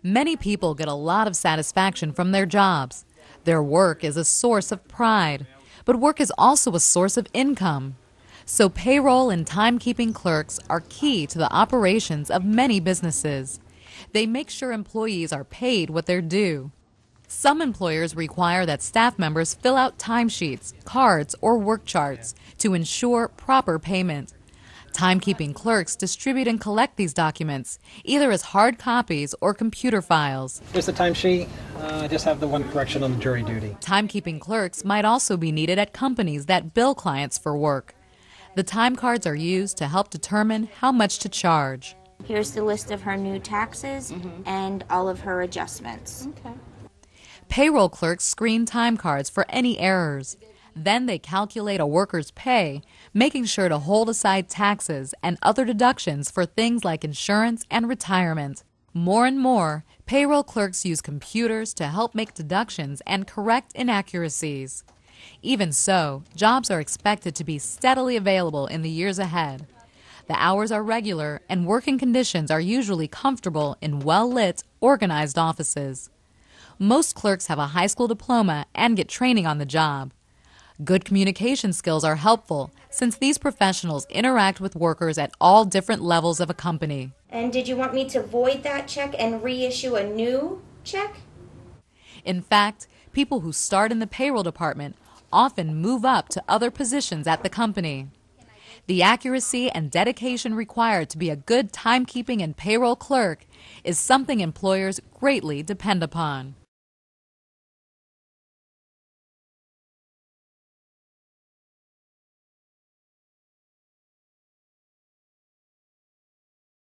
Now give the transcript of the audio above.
Many people get a lot of satisfaction from their jobs. Their work is a source of pride, but work is also a source of income. So payroll and timekeeping clerks are key to the operations of many businesses. They make sure employees are paid what they're due. Some employers require that staff members fill out timesheets, cards, or work charts to ensure proper payment. Timekeeping clerks distribute and collect these documents, either as hard copies or computer files. Here's the timesheet. I just have the one correction on the jury duty. Timekeeping clerks might also be needed at companies that bill clients for work. The time cards are used to help determine how much to charge. Here's the list of her new taxes and all of her adjustments. Okay. Payroll clerks screen time cards for any errors. Then they calculate a worker's pay, making sure to hold aside taxes and other deductions for things like insurance and retirement. More and more, payroll clerks use computers to help make deductions and correct inaccuracies. Even so, jobs are expected to be steadily available in the years ahead. The hours are regular and working conditions are usually comfortable in well-lit, organized offices. Most clerks have a high school diploma and get training on the job. Good communication skills are helpful since these professionals interact with workers at all different levels of a company. And did you want me to void that check and reissue a new check? In fact, people who start in the payroll department often move up to other positions at the company. The accuracy and dedication required to be a good timekeeping and payroll clerk is something employers greatly depend upon.